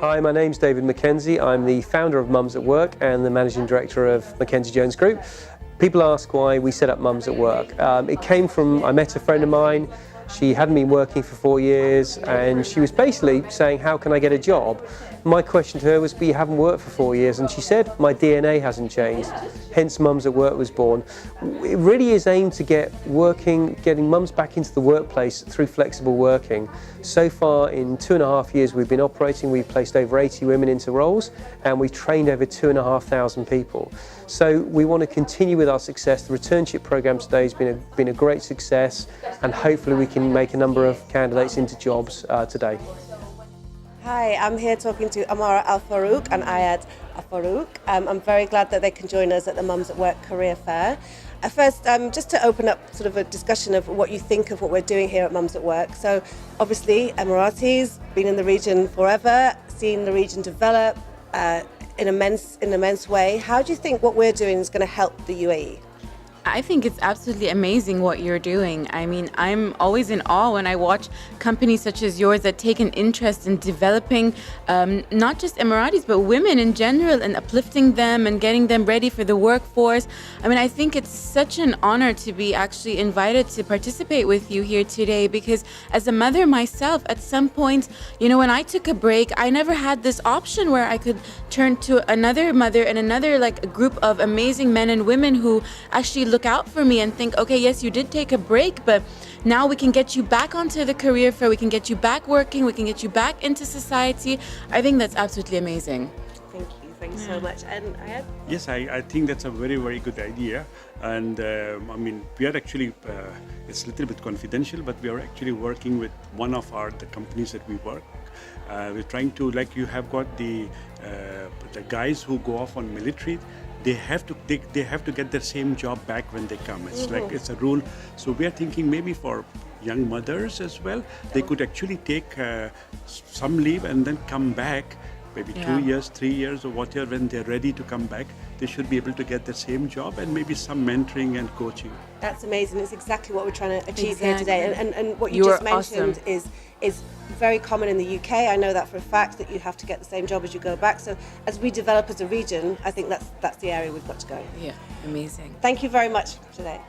Hi, my name's David Mackenzie. I'm the founder of Mums at Work and the managing director of Mackenzie Jones Group. People ask why we set up Mums at Work. It came from, I met a friend of mine. She hadn't been working for 4 years and she was basically saying, how can I get a job? My question to her was, but you haven't worked for 4 years. And she said, my DNA hasn't changed. Hence Mums at Work was born. It really is aimed to getting mums back into the workplace through flexible working. So far in 2.5 years we've been operating, we've placed over 80 women into roles and we've trained over 2,500 people. So we want to continue with our success. The Returnship program today has been a great success and hopefully we can make a number of candidates into jobs today. Hi, I'm here talking to Amara AlFarouq and Ayad AlFarouq. I'm very glad that they can join us at the Mums at Work Career Fair. First, just to open up sort of a discussion of what you think of what we're doing here at Mums at Work. So obviously Emiratis, been in the region forever, seen the region develop in an immense way. How do you think what we're doing is going to help the UAE? I think it's absolutely amazing what you're doing. I mean, I'm always in awe when I watch companies such as yours that take an interest in developing not just Emiratis, but women in general and uplifting them and getting them ready for the workforce. I mean, I think it's such an honor to be actually invited to participate with you here today because as a mother myself, at some point, you know, when I took a break, I never had this option where I could turn to another mother and another like a group of amazing men and women who actually look out for me and think, okay, yes, you did take a break, but now we can get you back onto the career fair, we can get you back working, we can get you back into society. I think that's absolutely amazing. Thank you so much. And Ayad? Yes, I think that's a very, very good idea. And I mean, we are actually, it's a little bit confidential, but we are actually working with one of the companies that we work. We're trying to, like you have got the guys who go off on military, they have to get their same job back when they come. It's like it's a rule. So we are thinking maybe for young mothers as well, they could actually take some leave and then come back, maybe 2 years, 3 years or whatever, when they're ready to come back, they should be able to get the same job and maybe some mentoring and coaching. That's amazing. It's exactly what we're trying to achieve here today. And what you just mentioned is very common in the UK. I know that for a fact, that you have to get the same job as you go back. So as we develop as a region, I think that's the area we've got to go. Yeah, amazing. Thank you very much today.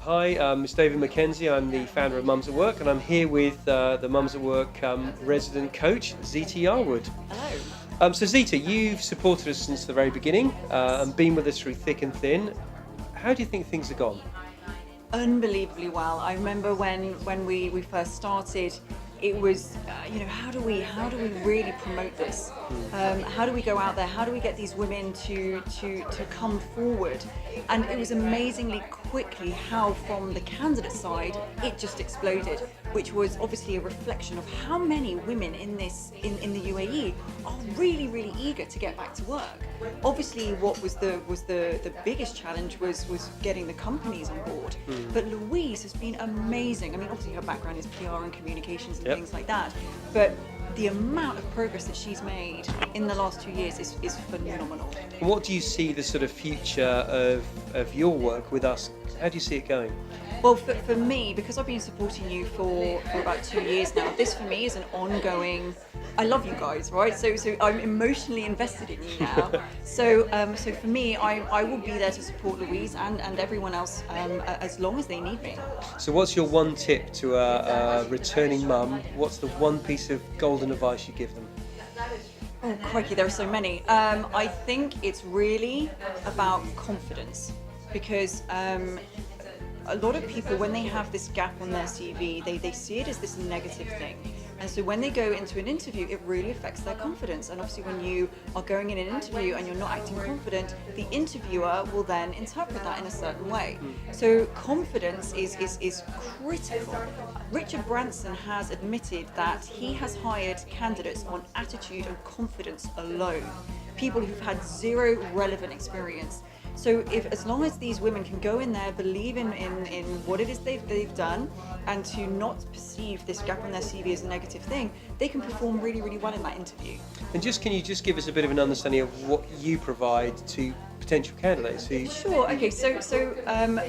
Hi, it's David Mackenzie. I'm the founder of Mums at Work and I'm here with the Mums at Work resident coach, Zita Wood. Hello. So Zita, you've supported us since the very beginning and been with us through thick and thin. How do you think things have gone? Unbelievably well. I remember when we first started, it was how do we really promote this? How do we go out there? How do we get these women to come forward? And it was amazingly quickly how from the candidate side it just exploded, which was obviously a reflection of how many women in the UAE are really, really eager to get back to work. Obviously what was the biggest challenge was getting the companies on board. But Louise has been amazing. I mean, obviously her background is PR and communications and things like that, but the amount of progress that she's made in the last 2 years is phenomenal. What do you see the sort of future of your work with us? How do you see it going? Well, for me, because I've been supporting you for about 2 years now, this for me is an ongoing. I love you guys, right? So I'm emotionally invested in you now. So for me, I will be there to support Louise and everyone else as long as they need me. So what's your one tip to a returning mum? What's the one piece of golden advice you give them? Oh, crikey, there are so many. I think it's really about confidence because a lot of people, when they have this gap on their CV, they see it as this negative thing. And so when they go into an interview, it really affects their confidence. And obviously when you are going in an interview and you're not acting confident, the interviewer will then interpret that in a certain way. So confidence is critical. Richard Branson has admitted that he has hired candidates on attitude and confidence alone. People who've had zero relevant experience. So as long as these women can go in there, believe in what it is they've done, and to not perceive this gap on their CV as a negative thing, they can perform really, really well in that interview. And can you just give us a bit of an understanding of what you provide to potential candidates? Sure. Okay. So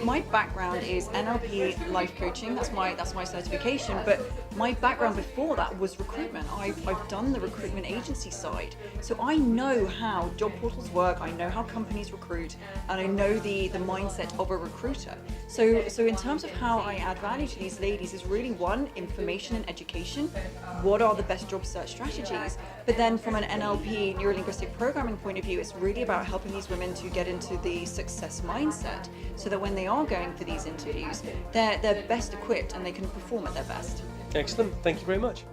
my background is NLP life coaching. That's my certification. But my background before that was recruitment. I've done the recruitment agency side, so I know how job portals work. I know how companies recruit, and I know the mindset of a recruiter. So in terms of how I add value to these ladies is really one, information and education. What are the best job search strategies? But then from an NLP neuro-linguistic programming point of view, it's really about helping these women to get into the success mindset, so that when they are going for these interviews, they're best equipped and they can perform at their best. Excellent. Thank you very much.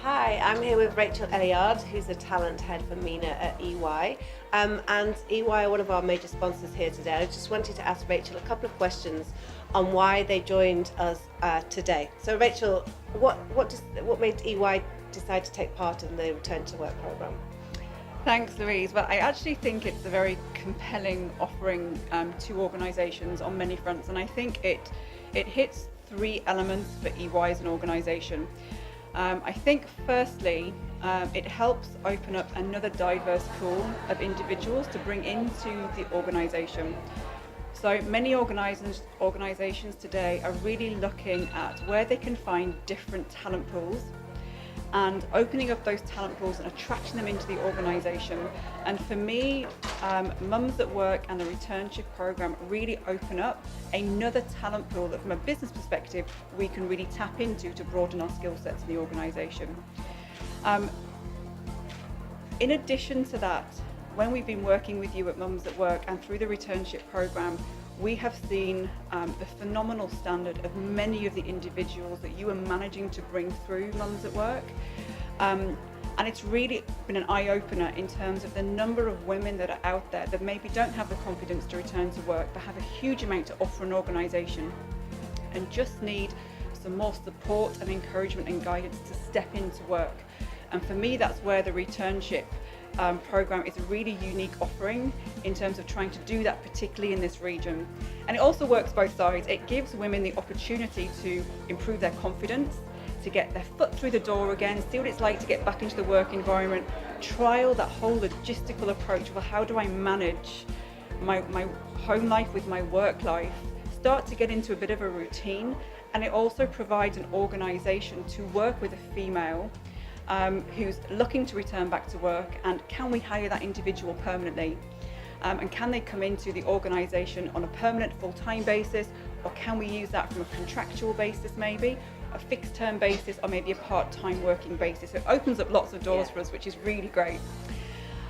Hi, I'm here with Rachel Eliard, who's the talent head for MENA at EY. And EY are one of our major sponsors here today. I just wanted to ask Rachel a couple of questions on why they joined us today. So Rachel, what made EY decide to take part in the Return to Work programme? Thanks, Louise. Well, I actually think it's a very compelling offering to organisations on many fronts, and I think it hits three elements for EY as an organisation. I think firstly, it helps open up another diverse pool of individuals to bring into the organisation. So many organisations today are really looking at where they can find different talent pools, and opening up those talent pools and attracting them into the organisation. And for me, Mums at Work and the Returnship programme really open up another talent pool that from a business perspective we can really tap into to broaden our skill sets in the organisation. In addition to that, when we've been working with you at Mums at Work and through the Returnship programme, we have seen the phenomenal standard of many of the individuals that you are managing to bring through Mums at Work. And it's really been an eye-opener in terms of the number of women that are out there that maybe don't have the confidence to return to work, but have a huge amount to offer an organisation and just need some more support and encouragement and guidance to step into work. And for me, that's where the Returnship programme is a really unique offering in terms of trying to do that, particularly in this region. And it also works both sides. It gives women the opportunity to improve their confidence, to get their foot through the door again, see what it's like to get back into the work environment, trial that whole logistical approach. Well, how do I manage my home life with my work life? Start to get into a bit of a routine. And it also provides an organisation to work with a female who's looking to return back to work, and can we hire that individual permanently? And can they come into the organisation on a permanent full-time basis, or can we use that from a contractual basis maybe, a fixed term basis, or maybe a part-time working basis? So it opens up lots of doors for us, which is really great.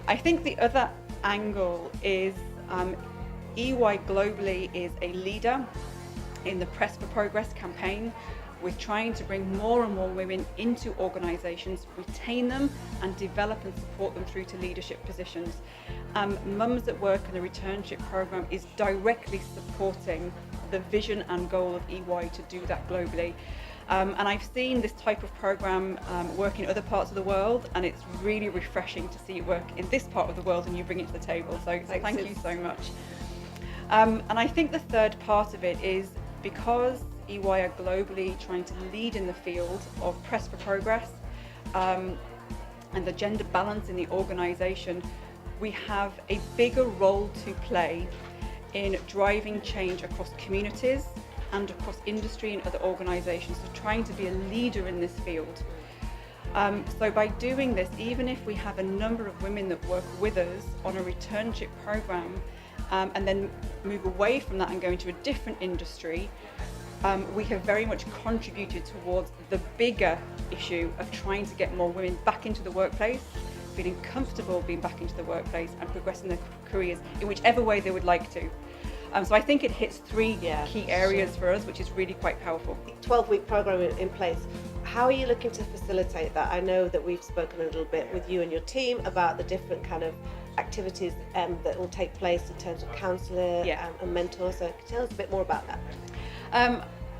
I think the other angle is EY globally is a leader in the Press for Progress campaign, with trying to bring more and more women into organisations, retain them and develop and support them through to leadership positions. Mums at Work and the Returnship programme is directly supporting the vision and goal of EY to do that globally. And I've seen this type of programme work in other parts of the world, and it's really refreshing to see it work in this part of the world and you bring it to the table. So thank you so much. And I think the third part of it is because EY are globally trying to lead in the field of Press for Progress and the gender balance in the organisation, we have a bigger role to play in driving change across communities and across industry and other organisations, so trying to be a leader in this field. So by doing this, even if we have a number of women that work with us on a returnship programme and then move away from that and go into a different industry, we have very much contributed towards the bigger issue of trying to get more women back into the workplace, feeling comfortable being back into the workplace and progressing their careers in whichever way they would like to. So I think it hits three key areas for us, which is really quite powerful. 12-week program in place. How are you looking to facilitate that? I know that we've spoken a little bit with you and your team about the different kind of activities that will take place in terms of counsellor and mentor. So tell us a bit more about that.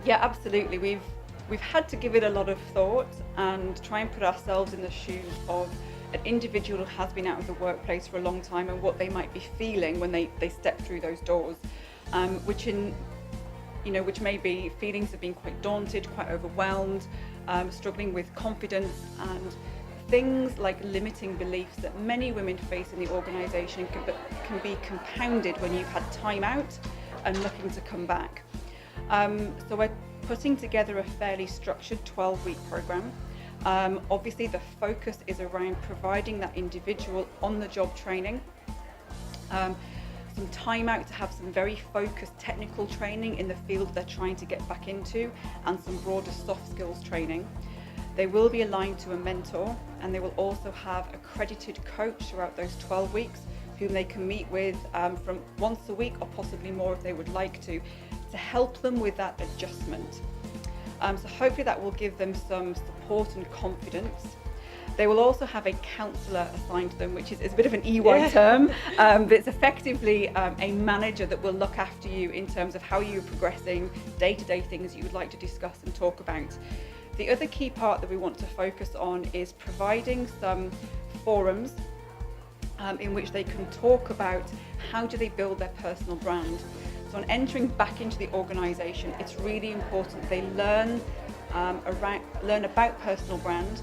Yeah, absolutely. We've had to give it a lot of thought and try and put ourselves in the shoes of an individual who has been out of the workplace for a long time and what they might be feeling when they step through those doors, which may be feelings of being quite daunted, quite overwhelmed, struggling with confidence and things like limiting beliefs that many women face in the organisation can be compounded when you've had time out and looking to come back. So we're putting together a fairly structured 12-week programme. Obviously the focus is around providing that individual on-the-job training, some time out to have some very focused technical training in the field they're trying to get back into, and some broader soft skills training. They will be aligned to a mentor, and they will also have accredited coach throughout those 12 weeks whom they can meet with from once a week or possibly more if they would like to help them with that adjustment. So hopefully that will give them some support and confidence. They will also have a counsellor assigned to them, which is a bit of an EY term, but it's effectively a manager that will look after you in terms of how you're progressing, day-to-day things you would like to discuss and talk about. The other key part that we want to focus on is providing some forums in which they can talk about how do they build their personal brand. So on entering back into the organisation, it's really important they learn about personal brand,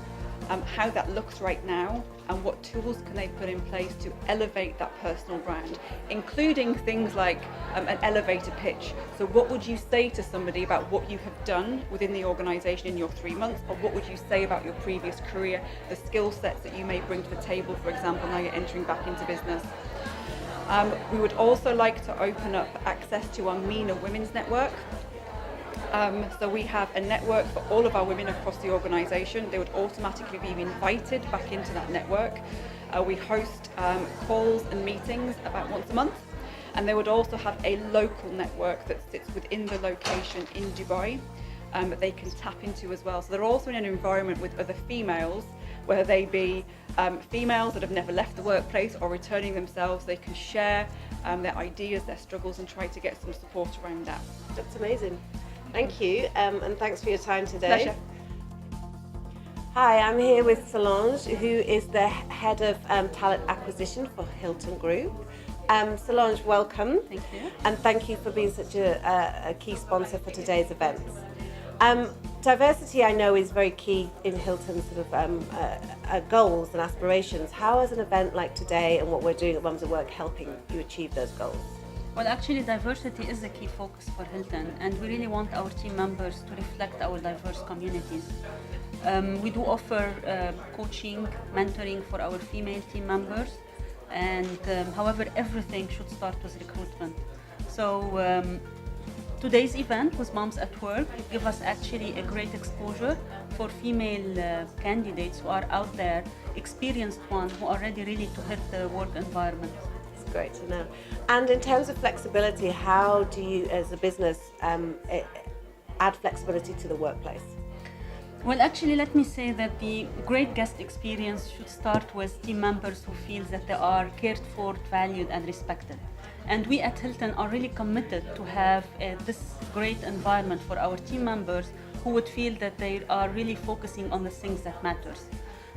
how that looks right now, and what tools can they put in place to elevate that personal brand, including things like an elevator pitch. So what would you say to somebody about what you have done within the organisation in your 3 months, or what would you say about your previous career, the skill sets that you may bring to the table, for example, now you're entering back into business. We would also like to open up access to our MENA Women's Network. So we have a network for all of our women across the organisation. They would automatically be invited back into that network. We host calls and meetings about once a month, and they would also have a local network that sits within the location in Dubai that they can tap into as well. So they're also in an environment with other females, whether they be females that have never left the workplace or returning themselves. They can share their ideas, their struggles, and try to get some support around that. That's amazing. Thank you, and thanks for your time today. Pleasure. Hi, I'm here with Solange, who is the Head of Talent Acquisition for Hilton Group. Solange, welcome. Thank you. And thank you for being such a key sponsor for today's events. Diversity, I know, is very key in Hilton's sort of goals and aspirations. How is an event like today and what we're doing at Mums at Work helping you achieve those goals? Well, actually, diversity is a key focus for Hilton, and we really want our team members to reflect our diverse communities. We do offer coaching, mentoring for our female team members, and however, everything should start with recruitment. So today's event with Mums at Work give us actually a great exposure for female candidates who are out there, experienced ones who are ready really to hit the work environment. Great to know. And in terms of flexibility, how do you as a business add flexibility to the workplace? Well, actually, let me say that the great guest experience should start with team members who feel that they are cared for, valued, and respected. And we at Hilton are really committed to have this great environment for our team members who would feel that they are really focusing on the things that matters.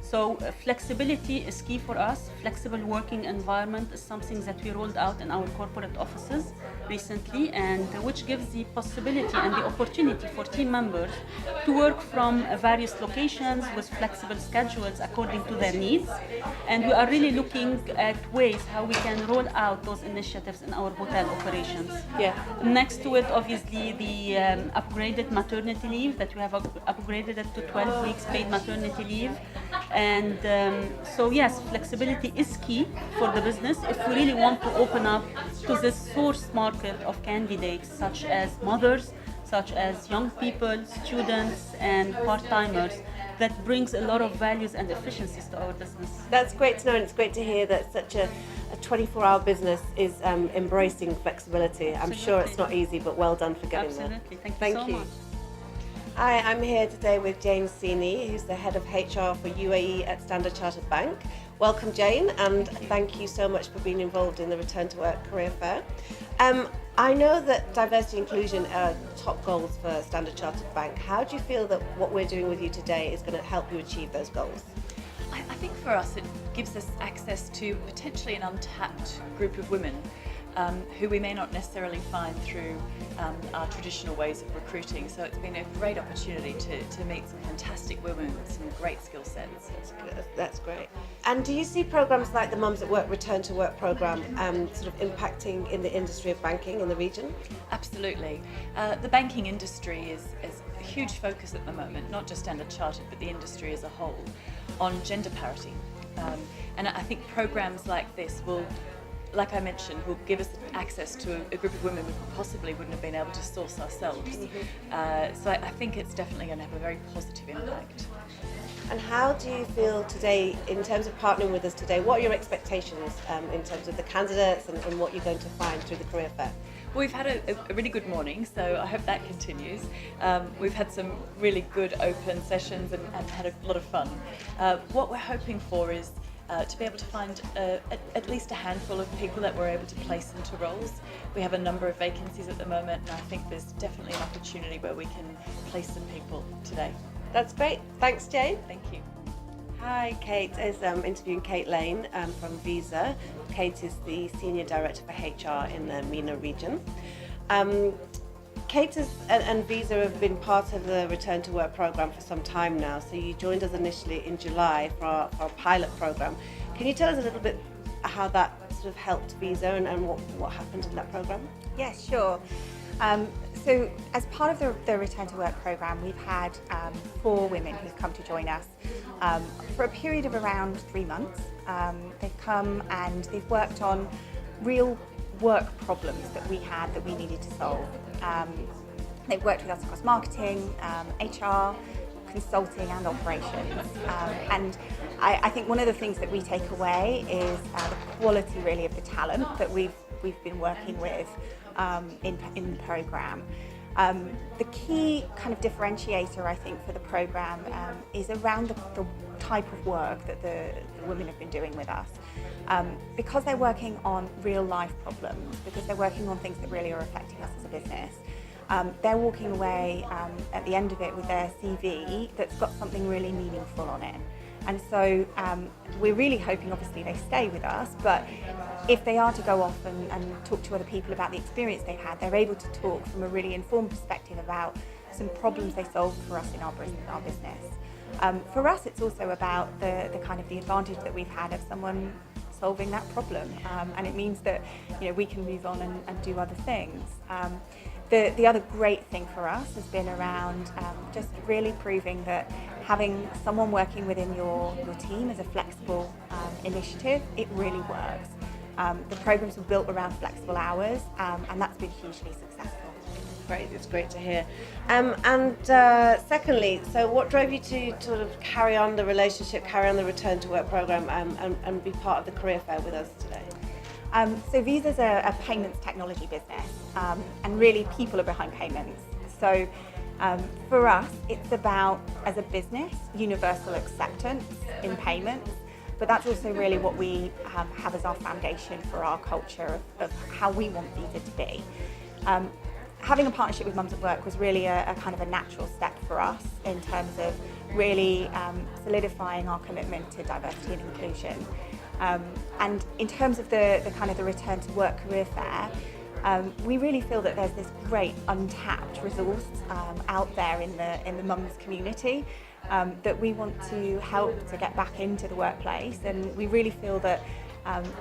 So flexibility is key for us. Flexible working environment is something that we rolled out in our corporate offices recently, and which gives the possibility and the opportunity for team members to work from various locations with flexible schedules according to their needs. And we are really looking at ways how we can roll out those initiatives in our hotel operations. Yeah. Next to it, obviously, the upgraded maternity leave that we have upgraded it to 12 weeks paid maternity leave. And so yes, flexibility is key for the business if we really want to open up to this source market of candidates such as mothers, such as young people, students, and part-timers that brings a lot of values and efficiencies to our business. That's great to know, and it's great to hear that such a 24-hour business is embracing flexibility. I'm sure it's not easy, but well done for getting there. Absolutely, thank you so much. Hi, I'm here today with Jane Sini, who's the Head of HR for UAE at Standard Chartered Bank. Welcome, Jane, and thank you so much for being involved in the Return to Work Career Fair. I know that diversity and inclusion are top goals for Standard Chartered Bank. How do you feel that what we're doing with you today is going to help you achieve those goals? I think for us it gives us access to potentially an untapped group of women. who we may not necessarily find through our traditional ways of recruiting. So it's been a great opportunity to meet some fantastic women with some great skill sets. That's great. And do you see programs like the Mums at Work Return to Work program sort of impacting in the industry of banking in the region? Absolutely. The banking industry is a huge focus at the moment, not just Standard Chartered, but the industry as a whole, on gender parity. And I think programs like this will, like I mentioned, will give us access to a group of women we possibly wouldn't have been able to source ourselves. So I think it's definitely going to have a very positive impact. And how do you feel today in terms of partnering with us today? What are your expectations in terms of the candidates and what you're going to find through the career fair? Well, we've had a really good morning, so I hope that continues. We've had some really good open sessions and had a lot of fun. What we're hoping for is to be able to find at least a handful of people that we're able to place into roles. We have a number of vacancies at the moment, and I think there's definitely an opportunity where we can place some people today. That's great. Thanks, Jane. Thank you. Hi, Kate. Is interviewing Kate Lane from Visa. Kate is the Senior Director for HR in the MENA region. Kate and Visa have been part of the Return to Work program for some time now. So you joined us initially in July for our pilot program. Can you tell us a little bit how that sort of helped Visa and what happened in that program? Yes, sure. So as part of the Return to Work program, we've had 4 women who've come to join us for a period of around 3 months. They've come and they've worked on real work problems that we had that we needed to solve. They've worked with us across marketing, HR, consulting and operations. And I think one of the things that we take away is the quality really of the talent that we've been working with in the program. The key kind of differentiator, I think, for the program is around the type of work that the women have been doing with us. Because they're working on real life problems, because they're working on things that really are affecting us as a business, they're walking away at the end of it with their CV that's got something really meaningful on it. And so we're really hoping, obviously, they stay with us, but if they are to go off and talk to other people about the experience they've had, they're able to talk from a really informed perspective about some problems they solved for us in our business. For us, it's also about the kind of the advantage that we've had of someone solving that problem, and it means that we can move on and do other things. The other great thing for us has been around just really proving that having someone working within your team as a flexible initiative, it really works. The programs were built around flexible hours, and that's been hugely successful. Great, it's great to hear. Secondly, so what drove you to sort of carry on the relationship, carry on the Return to Work program and be part of the career fair with us today? So Visa's a payments technology business, and really people are behind payments. So for us, it's about, as a business, universal acceptance in payments, but that's also really what we have as our foundation for our culture of how we want Visa to be. Having a partnership with Mums at Work was really a kind of a natural step for us in terms of really solidifying our commitment to diversity and inclusion. And in terms of the kind of the Return to Work career fair, we really feel that there's this great untapped resource out there in the mums community that we want to help to get back into the workplace, and we really feel that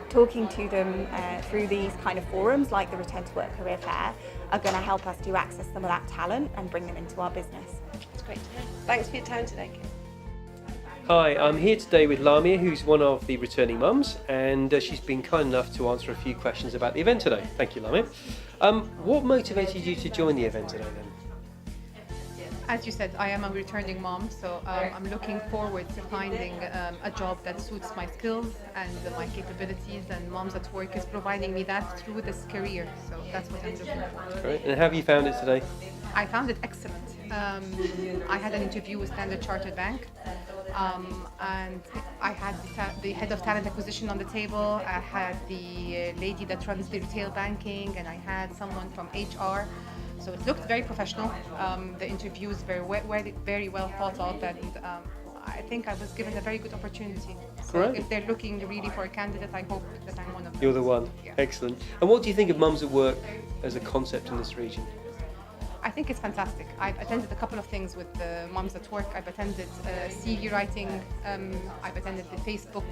talking to them through these kind of forums like the Return to Work career fair are going to help us to access some of that talent and bring them into our business. It's great to hear. Thanks for your time today, Kate. Hi, I'm here today with Lamia, who's one of the returning mums, and she's been kind enough to answer a few questions about the event today. Thank you, Lamia. What motivated you to join the event today then? As you said, I am a returning mom, so I'm looking forward to finding a job that suits my skills and my capabilities, and Mums at Work is providing me that through this career, so that's what I'm looking for. Great. And how have you found it today? I found it excellent. I had an interview with Standard Chartered Bank, and I had the head of talent acquisition on the table, I had the lady that runs the retail banking, and I had someone from HR. So it looked very professional. The interview was very well thought out, and I think I was given a very good opportunity. So Great. if they're looking really for a candidate, I hope that I'm one of them. You're the one. Yeah. Excellent. And what do you think of Mums at Work as a concept in this region? I think it's fantastic. I've attended a couple of things with the Moms at Work. I've attended CV writing. I've attended the Facebook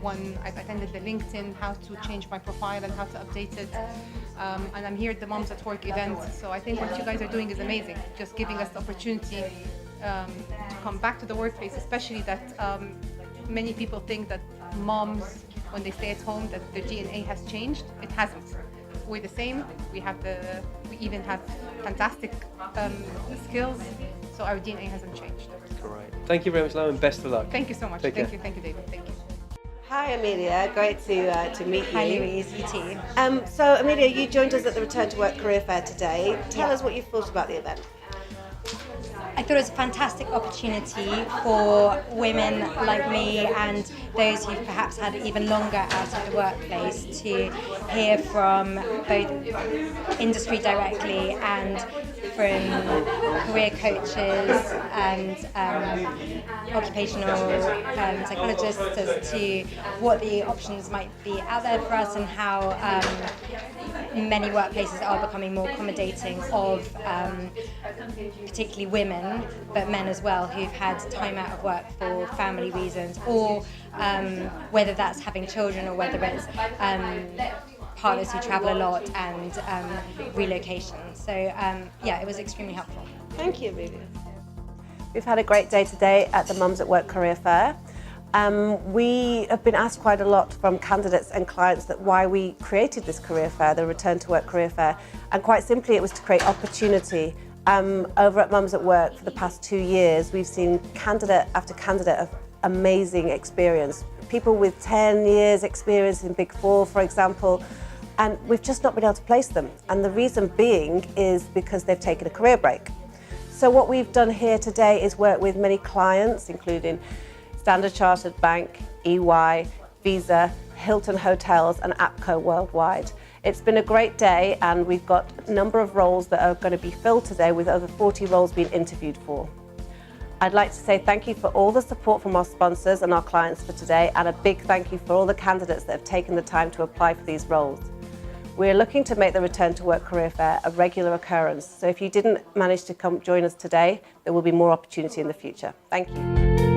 one. I've attended the LinkedIn, how to change my profile and how to update it. And I'm here at the Moms at Work event. So I think what you guys are doing is amazing. Just giving us the opportunity to come back to the workplace, especially that many people think that moms, when they stay at home, that their DNA has changed. It hasn't. We're the same. We even have fantastic skills, so our DNA hasn't changed. Great. Thank you very much, Lamia, and best of luck. Thank you so much. Take care. Thank you, David. Thank you. Hi, Amelia. Great to meet you. Hi, Louise. You too. So, Amelia, you joined us at the Return to Work Career Fair today. Tell us what you thought about the event. I thought it was a fantastic opportunity for women like me and those who've perhaps had it even longer out of the workplace to hear from both industry directly and from career coaches and occupational psychologists as to what the options might be out there for us and how many workplaces are becoming more accommodating of particularly women, but men as well, who've had time out of work for family reasons, or whether that's having children or whether it's partners who travel a lot and relocation. So yeah, it was extremely helpful. Thank you, Amelia. We've had a great day today at the Mums at Work Career Fair. We have been asked quite a lot from candidates and clients that why we created this career fair, the Return to Work Career Fair, and quite simply it was to create opportunity. Over at Mums at Work for the past 2 years, we've seen candidate after candidate of amazing experience. People with 10 years experience in Big Four, for example, and we've just not been able to place them. And the reason being is because they've taken a career break. So what we've done here today is work with many clients, including Standard Chartered Bank, EY, Visa, Hilton Hotels and APCO worldwide. It's been a great day and we've got a number of roles that are going to be filled today with over 40 roles being interviewed for. I'd like to say thank you for all the support from our sponsors and our clients for today, and a big thank you for all the candidates that have taken the time to apply for these roles. We're looking to make the Return to Work Career Fair a regular occurrence, so if you didn't manage to come join us today, there will be more opportunity in the future. Thank you.